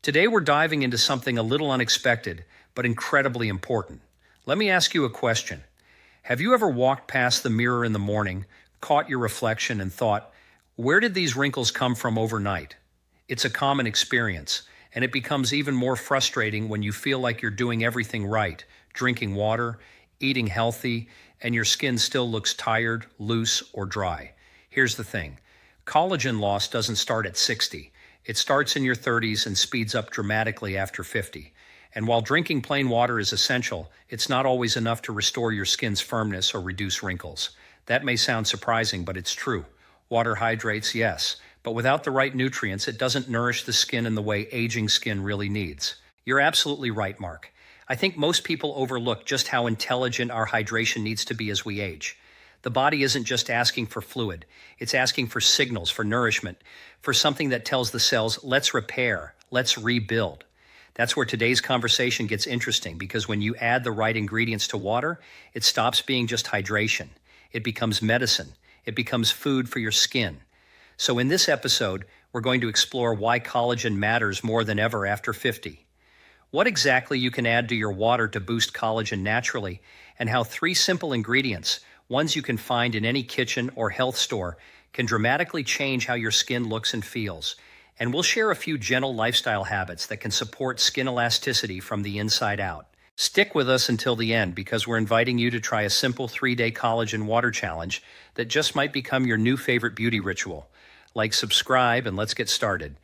Today we're diving into something a little unexpected, but incredibly important. Let me ask you a question. Have you ever walked past the mirror in the morning, caught your reflection, and thought, where did these wrinkles come from overnight? It's a common experience, and it becomes even more frustrating when you feel like you're doing everything right, drinking water, eating healthy, and your skin still looks tired, loose, or dry. Here's the thing. Collagen loss doesn't start at 60. It starts in your 30s and speeds up dramatically after 50. And while drinking plain water is essential, it's not always enough to restore your skin's firmness or reduce wrinkles. That may sound surprising, but it's true. Water hydrates, yes, but without the right nutrients, it doesn't nourish the skin in the way aging skin really needs. You're absolutely right, Mark. I think most people overlook just how intelligent our hydration needs to be as we age. The body isn't just asking for fluid, it's asking for signals, for nourishment, for something that tells the cells, let's repair, let's rebuild. That's where today's conversation gets interesting, because when you add the right ingredients to water, it stops being just hydration. It becomes medicine. It becomes food for your skin. So in this episode, we're going to explore why collagen matters more than ever after 50. What exactly you can add to your water to boost collagen naturally, and how 3 simple ingredients, ones you can find in any kitchen or health store, can dramatically change how your skin looks and feels. And we'll share a few gentle lifestyle habits that can support skin elasticity from the inside out. Stick with us until the end, because we're inviting you to try a simple 3-day collagen water challenge that just might become your new favorite beauty ritual. Like, subscribe, and let's get started.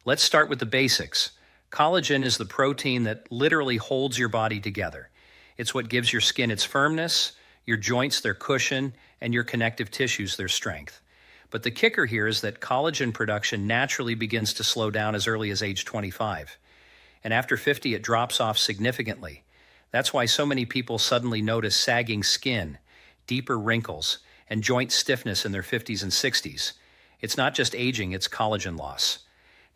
Let's start with the basics. Collagen is the protein that literally holds your body together. It's what gives your skin its firmness, your joints their cushion, and your connective tissues their strength. But the kicker here is that collagen production naturally begins to slow down as early as age 25. And after 50, it drops off significantly. That's why so many people suddenly notice sagging skin, deeper wrinkles, and joint stiffness in their 50s and 60s. It's not just aging, it's collagen loss.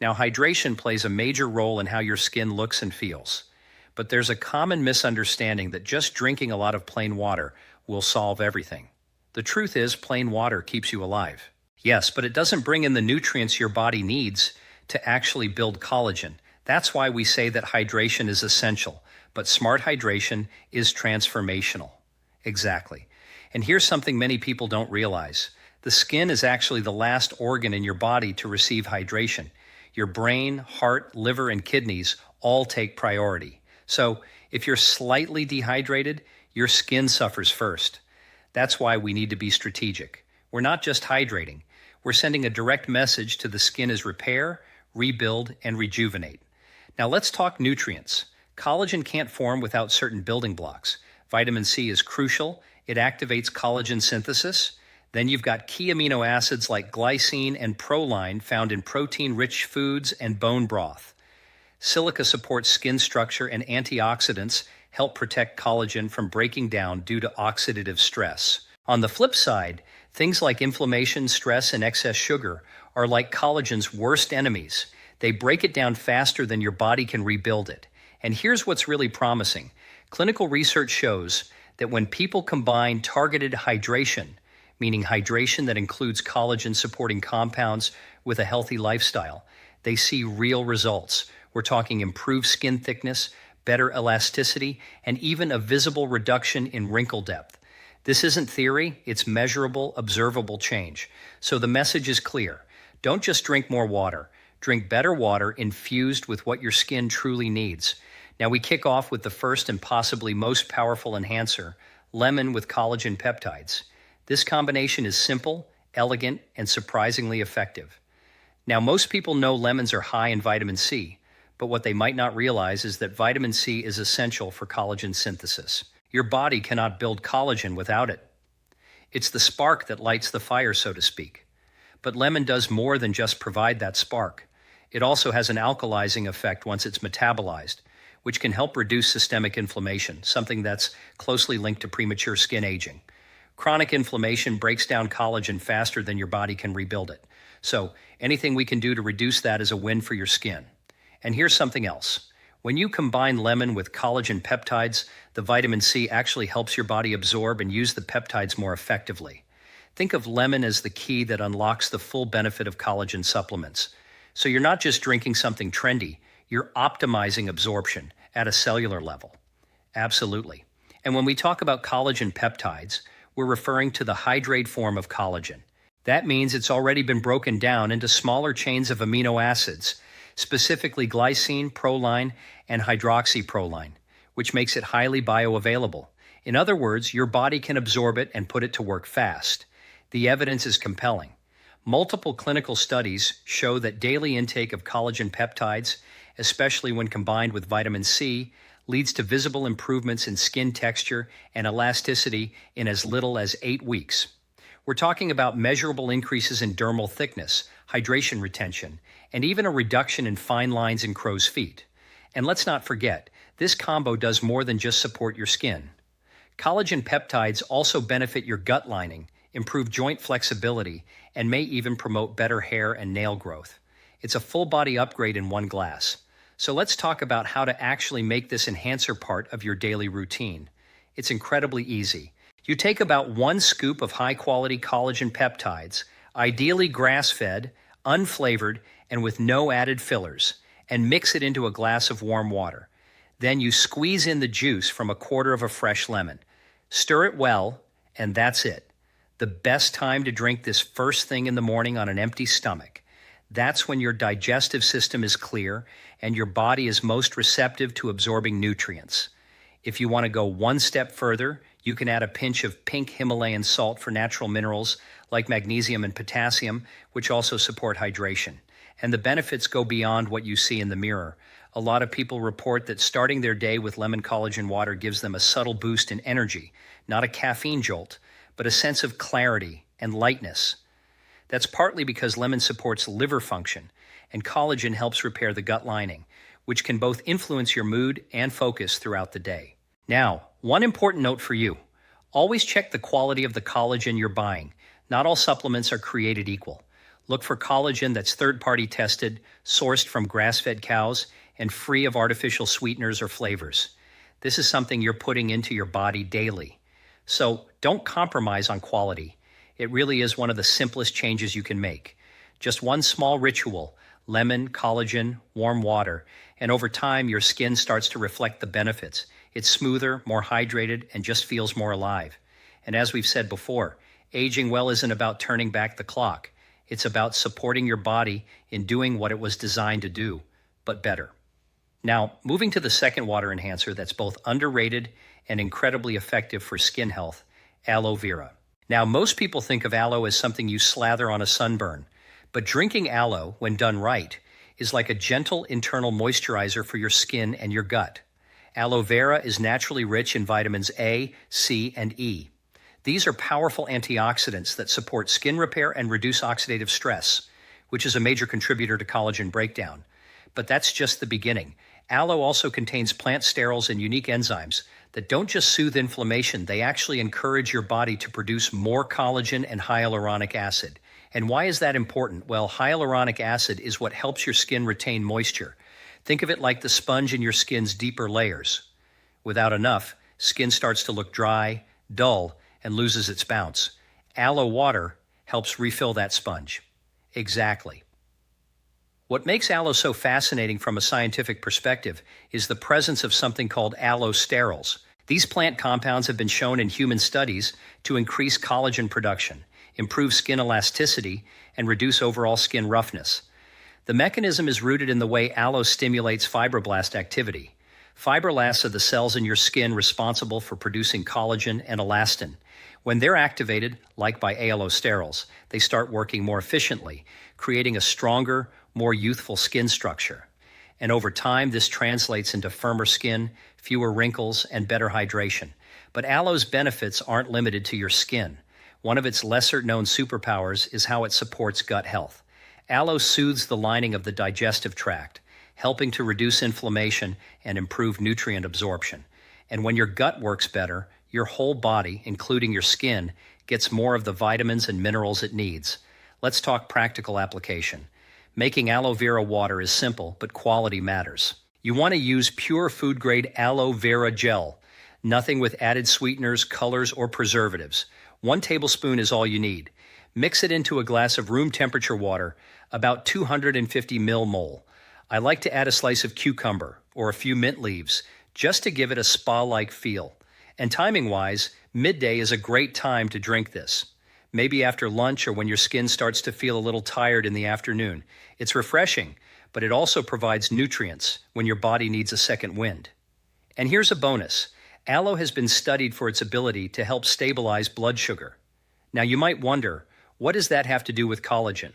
Now, hydration plays a major role in how your skin looks and feels. But there's a common misunderstanding that just drinking a lot of plain water will solve everything. The truth is, plain water keeps you alive. Yes, but it doesn't bring in the nutrients your body needs to actually build collagen. That's why we say that hydration is essential, but smart hydration is transformational. Exactly. And here's something many people don't realize. The skin is actually the last organ in your body to receive hydration. Your brain, heart, liver, and kidneys all take priority. So if you're slightly dehydrated, your skin suffers first. That's why we need to be strategic. We're not just hydrating. We're sending a direct message to the skin as repair, rebuild, and rejuvenate. Now let's talk nutrients. Collagen can't form without certain building blocks. Vitamin C is crucial. It activates collagen synthesis. Then you've got key amino acids like glycine and proline found in protein-rich foods and bone broth. Silica supports skin structure, and antioxidants help protect collagen from breaking down due to oxidative stress. On the flip side, things like inflammation, stress, and excess sugar are like collagen's worst enemies. They break it down faster than your body can rebuild it. And here's what's really promising. Clinical research shows that when people combine targeted hydration, meaning hydration that includes collagen-supporting compounds, with a healthy lifestyle, they see real results. We're talking improved skin thickness, better elasticity, and even a visible reduction in wrinkle depth. This isn't theory, it's measurable, observable change. So the message is clear. Don't just drink more water. Drink better water infused with what your skin truly needs. Now we kick off with the first and possibly most powerful enhancer, lemon with collagen peptides. This combination is simple, elegant, and surprisingly effective. Now, most people know lemons are high in vitamin C, but what they might not realize is that vitamin C is essential for collagen synthesis. Your body cannot build collagen without it. It's the spark that lights the fire, so to speak. But lemon does more than just provide that spark. It also has an alkalizing effect once it's metabolized, which can help reduce systemic inflammation, something that's closely linked to premature skin aging. Chronic inflammation breaks down collagen faster than your body can rebuild it. So anything we can do to reduce that is a win for your skin. And here's something else. When you combine lemon with collagen peptides, the vitamin C actually helps your body absorb and use the peptides more effectively. Think of lemon as the key that unlocks the full benefit of collagen supplements. So you're not just drinking something trendy, You're optimizing absorption at a cellular level. Absolutely. And when we talk about collagen peptides, we're referring to the hydrate form of collagen. That means it's already been broken down into smaller chains of amino acids, specifically glycine, proline, and hydroxyproline, which makes it highly bioavailable. In other words, your body can absorb it and put it to work fast. The evidence is compelling. Multiple clinical studies show that daily intake of collagen peptides, especially when combined with vitamin C, leads to visible improvements in skin texture and elasticity in as little as 8 weeks. We're talking about measurable increases in dermal thickness, hydration retention, and even a reduction in fine lines in crow's feet. And let's not forget, this combo does more than just support your skin. Collagen peptides also benefit your gut lining, improve joint flexibility, and may even promote better hair and nail growth. It's a full body upgrade in one glass. So let's talk about how to actually make this enhancer part of your daily routine. It's incredibly easy. You take about 1 scoop of high-quality collagen peptides, ideally grass-fed, unflavored, and with no added fillers, and mix it into a glass of warm water. Then you squeeze in the juice from a quarter of a fresh lemon. Stir it well, and that's it. The best time to drink this first thing in the morning on an empty stomach. That's when your digestive system is clear and your body is most receptive to absorbing nutrients. If you want to go one step further, you can add a pinch of pink Himalayan salt for natural minerals like magnesium and potassium, which also support hydration. And the benefits go beyond what you see in the mirror. A lot of people report that starting their day with lemon collagen water gives them a subtle boost in energy, not a caffeine jolt, but a sense of clarity and lightness. That's partly because lemon supports liver function, and collagen helps repair the gut lining, which can both influence your mood and focus throughout the day. Now, one important note for you. Always check the quality of the collagen you're buying. Not all supplements are created equal. Look for collagen that's third-party tested, sourced from grass-fed cows, and free of artificial sweeteners or flavors. This is something you're putting into your body daily. So don't compromise on quality. It really is one of the simplest changes you can make. Just one small ritual, lemon, collagen, warm water, and over time your skin starts to reflect the benefits. It's smoother, more hydrated, and just feels more alive. And as we've said before, aging well isn't about turning back the clock. It's about supporting your body in doing what it was designed to do, but better. Now, moving to the second water enhancer that's both underrated and incredibly effective for skin health, aloe vera. Now, most people think of aloe as something you slather on a sunburn, but drinking aloe, when done right, is like a gentle internal moisturizer for your skin and your gut. Aloe vera is naturally rich in vitamins A, C, and E. These are powerful antioxidants that support skin repair and reduce oxidative stress, which is a major contributor to collagen breakdown. But that's just the beginning. Aloe also contains plant sterols and unique enzymes that don't just soothe inflammation, they actually encourage your body to produce more collagen and hyaluronic acid. And why is that important? Well, hyaluronic acid is what helps your skin retain moisture. Think of it like the sponge in your skin's deeper layers. Without enough, skin starts to look dry, dull, and loses its bounce. Aloe water helps refill that sponge. Exactly. What makes aloe so fascinating from a scientific perspective is the presence of something called aloe sterols. These plant compounds have been shown in human studies to increase collagen production, improve skin elasticity, and reduce overall skin roughness. The mechanism is rooted in the way aloe stimulates fibroblast activity. Fibroblasts are the cells in your skin responsible for producing collagen and elastin. When they're activated, like by aloe sterols, they start working more efficiently, creating a stronger, more youthful skin structure. And over time, this translates into firmer skin, fewer wrinkles, and better hydration. But aloe's benefits aren't limited to your skin. One of its lesser-known superpowers is how it supports gut health. Aloe soothes the lining of the digestive tract, helping to reduce inflammation and improve nutrient absorption. And when your gut works better, your whole body, including your skin, gets more of the vitamins and minerals it needs. Let's talk practical application. Making aloe vera water is simple, but quality matters. You want to use pure food-grade aloe vera gel, nothing with added sweeteners, colors, or preservatives. 1 tablespoon is all you need. Mix it into a glass of room temperature water, about 250 millimole. I like to add a slice of cucumber or a few mint leaves just to give it a spa-like feel. And timing-wise, midday is a great time to drink this. Maybe after lunch or when your skin starts to feel a little tired in the afternoon. It's refreshing, but it also provides nutrients when your body needs a second wind. And here's a bonus. Aloe has been studied for its ability to help stabilize blood sugar. Now you might wonder, what does that have to do with collagen?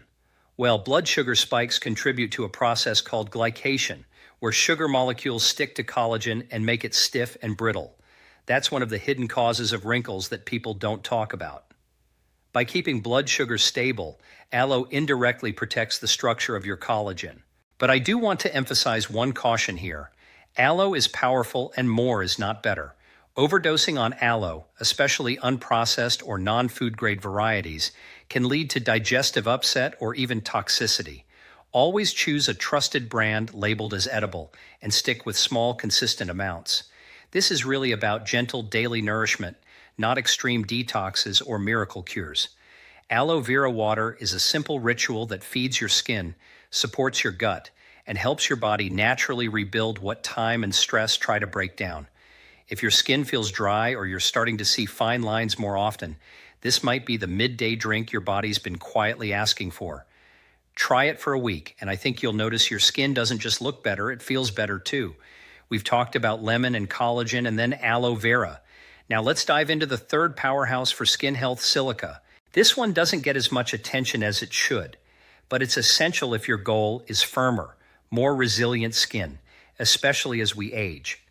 Well, blood sugar spikes contribute to a process called glycation, where sugar molecules stick to collagen and make it stiff and brittle. That's one of the hidden causes of wrinkles that people don't talk about. By keeping blood sugar stable, aloe indirectly protects the structure of your collagen. But I do want to emphasize one caution here. Aloe is powerful and more is not better. Overdosing on aloe, especially unprocessed or non-food grade varieties, can lead to digestive upset or even toxicity. Always choose a trusted brand labeled as edible and stick with small, consistent amounts. This is really about gentle daily nourishment, not extreme detoxes or miracle cures. Aloe vera water is a simple ritual that feeds your skin, supports your gut, and helps your body naturally rebuild what time and stress try to break down. If your skin feels dry or you're starting to see fine lines more often, this might be the midday drink your body's been quietly asking for. Try it for a week, and I think you'll notice your skin doesn't just look better, it feels better too. We've talked about lemon and collagen and then aloe vera. Now let's dive into the third powerhouse for skin health, silica. This one doesn't get as much attention as it should, but it's essential if your goal is firmer, more resilient skin, especially as we age.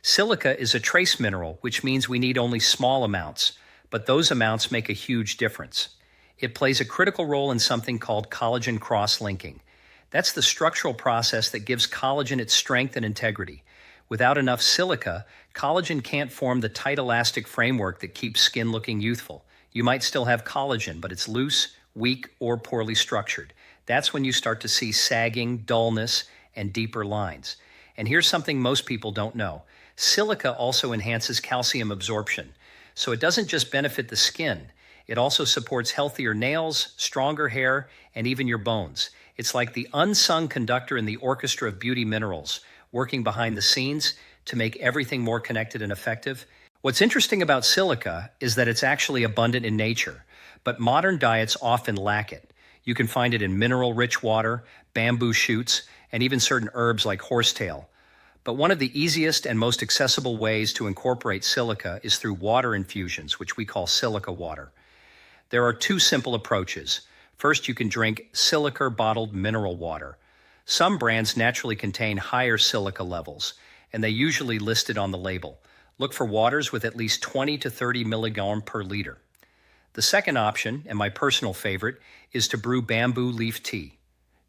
Silica is a trace mineral, which means we need only small amounts, but those amounts make a huge difference. It plays a critical role in something called collagen cross-linking. That's the structural process that gives collagen its strength and integrity. Without enough silica, collagen can't form the tight elastic framework that keeps skin looking youthful. You might still have collagen, but it's loose, weak, or poorly structured. That's when you start to see sagging, dullness, and deeper lines. And here's something most people don't know. Silica also enhances calcium absorption, so it doesn't just benefit the skin, it also supports healthier nails, stronger hair, and even your bones. It's like the unsung conductor in the orchestra of beauty minerals, working behind the scenes to make everything more connected and effective. What's interesting about silica is that it's actually abundant in nature, but modern diets often lack it. You can find it in mineral-rich water, bamboo shoots, and even certain herbs like horsetail. But one of the easiest and most accessible ways to incorporate silica is through water infusions, which we call silica water. There are two simple approaches. First, you can drink silica bottled mineral water. Some brands naturally contain higher silica levels, and they usually list it on the label. Look for waters with at least 20 to 30 milligram per liter. The second option, and my personal favorite, is to brew bamboo leaf tea.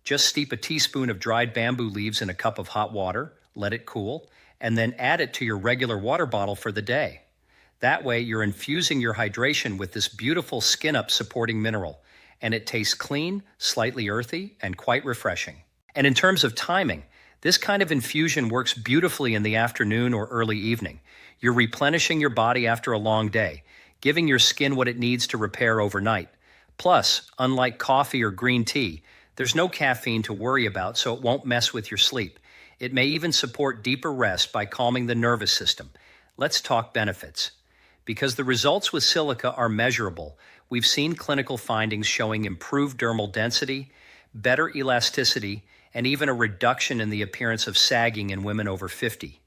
Just steep a teaspoon of dried bamboo leaves in a cup of hot water, let it cool, and then add it to your regular water bottle for the day. That way, you're infusing your hydration with this beautiful skin-up supporting mineral, and it tastes clean, slightly earthy, and quite refreshing. And in terms of timing, this kind of infusion works beautifully in the afternoon or early evening. You're replenishing your body after a long day, giving your skin what it needs to repair overnight. Plus, unlike coffee or green tea, there's no caffeine to worry about, so it won't mess with your sleep. It may even support deeper rest by calming the nervous system. Let's talk benefits. Because the results with silica are measurable, we've seen clinical findings showing improved dermal density, better elasticity, and even a reduction in the appearance of sagging in women over 50.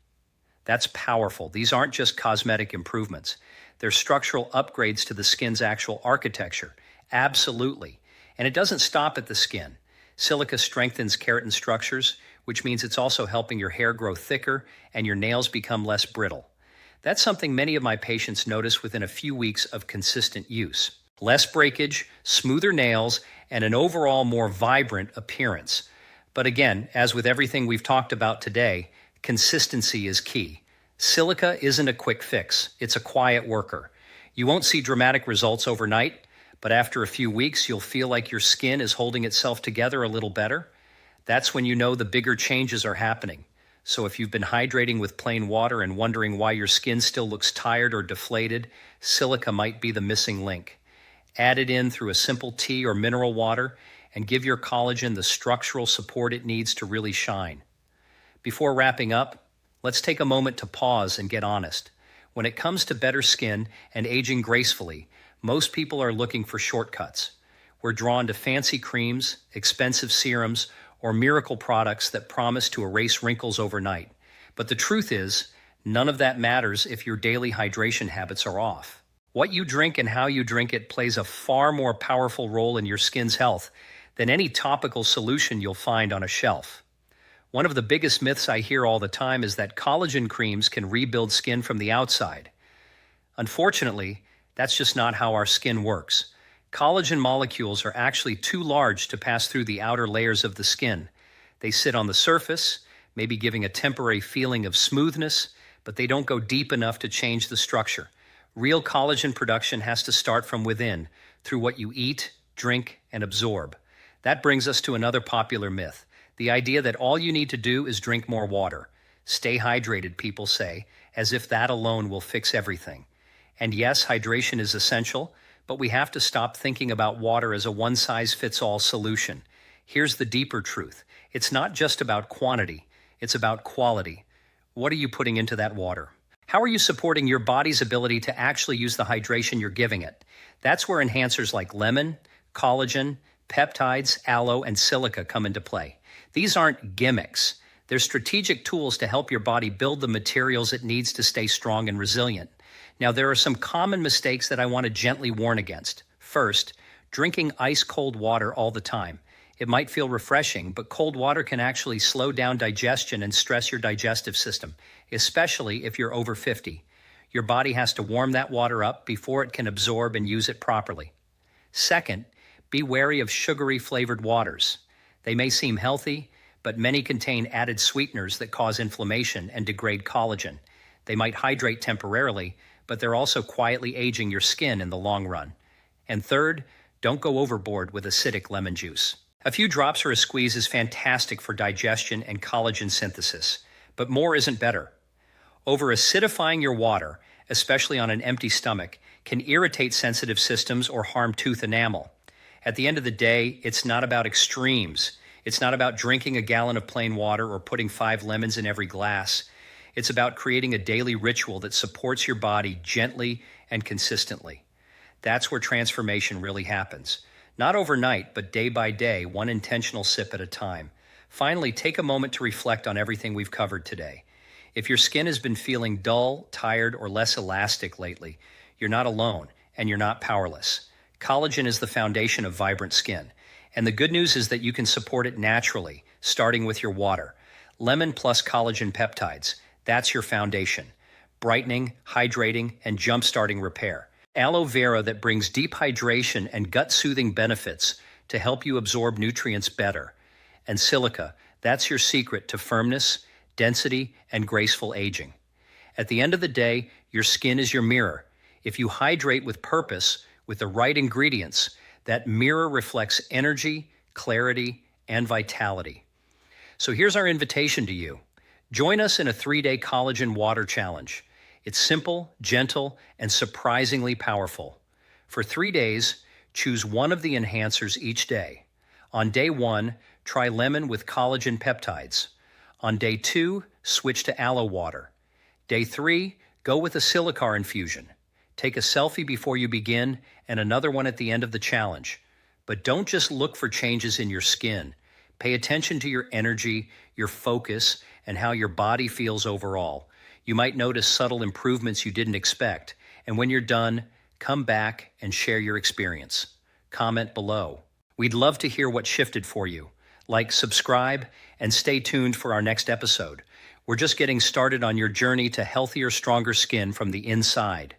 That's powerful. These aren't just cosmetic improvements. They're structural upgrades to the skin's actual architecture. Absolutely. And it doesn't stop at the skin. Silica strengthens keratin structures, which means it's also helping your hair grow thicker and your nails become less brittle. That's something many of my patients notice within a few weeks of consistent use. Less breakage, smoother nails, and an overall more vibrant appearance. But again, as with everything we've talked about today, consistency is key. Silica isn't a quick fix, it's a quiet worker. You won't see dramatic results overnight, but after a few weeks, you'll feel like your skin is holding itself together a little better. That's when you know the bigger changes are happening. So if you've been hydrating with plain water and wondering why your skin still looks tired or deflated, silica might be the missing link. Add it in through a simple tea or mineral water, and give your collagen the structural support it needs to really shine. Before wrapping up, let's take a moment to pause and get honest. When it comes to better skin and aging gracefully, most people are looking for shortcuts. We're drawn to fancy creams, expensive serums, or miracle products that promise to erase wrinkles overnight. But the truth is, none of that matters if your daily hydration habits are off. What you drink and how you drink it plays a far more powerful role in your skin's health than any topical solution you'll find on a shelf. One of the biggest myths I hear all the time is that collagen creams can rebuild skin from the outside. Unfortunately, that's just not how our skin works. Collagen molecules are actually too large to pass through the outer layers of the skin. They sit on the surface, maybe giving a temporary feeling of smoothness, but they don't go deep enough to change the structure. Real collagen production has to start from within, through what you eat, drink, and absorb. That brings us to another popular myth, the idea that all you need to do is drink more water. Stay hydrated, people say, as if that alone will fix everything. And yes, hydration is essential, but we have to stop thinking about water as a one-size-fits-all solution. Here's the deeper truth. It's not just about quantity, it's about quality. What are you putting into that water? How are you supporting your body's ability to actually use the hydration you're giving it? That's where enhancers like lemon, collagen, peptides, aloe, and silica come into play. These aren't gimmicks. They're strategic tools to help your body build the materials it needs to stay strong and resilient. Now, there are some common mistakes that I want to gently warn against. First, drinking ice-cold water all the time. It might feel refreshing, but cold water can actually slow down digestion and stress your digestive system, especially if you're over 50. Your body has to warm that water up before it can absorb and use it properly. Second, be wary of sugary flavored waters. They may seem healthy, but many contain added sweeteners that cause inflammation and degrade collagen. They might hydrate temporarily, but they're also quietly aging your skin in the long run. And third, don't go overboard with acidic lemon juice. A few drops or a squeeze is fantastic for digestion and collagen synthesis, but more isn't better. Over-acidifying your water, especially on an empty stomach, can irritate sensitive systems or harm tooth enamel. At the end of the day, it's not about extremes. It's not about drinking a gallon of plain water or putting 5 lemons in every glass. It's about creating a daily ritual that supports your body gently and consistently. That's where transformation really happens. Not overnight, but day by day, one intentional sip at a time. Finally, take a moment to reflect on everything we've covered today. If your skin has been feeling dull, tired, or less elastic lately, you're not alone and you're not powerless. Collagen is the foundation of vibrant skin. And the good news is that you can support it naturally, starting with your water. Lemon plus collagen peptides. That's your foundation. Brightening, hydrating, and jump-starting repair. Aloe vera that brings deep hydration and gut-soothing benefits to help you absorb nutrients better. And silica, that's your secret to firmness, density, and graceful aging. At the end of the day, your skin is your mirror. If you hydrate with purpose, with the right ingredients, that mirror reflects energy, clarity, and vitality. So here's our invitation to you. Join us in a 3-day collagen water challenge. It's simple, gentle, and surprisingly powerful. For 3 days, choose one of the enhancers each day. On day 1, try lemon with collagen peptides. On day 2, switch to aloe water. Day 3, go with a silicar infusion. Take a selfie before you begin and another one at the end of the challenge. But don't just look for changes in your skin. Pay attention to your energy, your focus, and how your body feels overall. You might notice subtle improvements you didn't expect. And when you're done, come back and share your experience. Comment below. We'd love to hear what shifted for you. Like, subscribe, and stay tuned for our next episode. We're just getting started on your journey to healthier, stronger skin from the inside.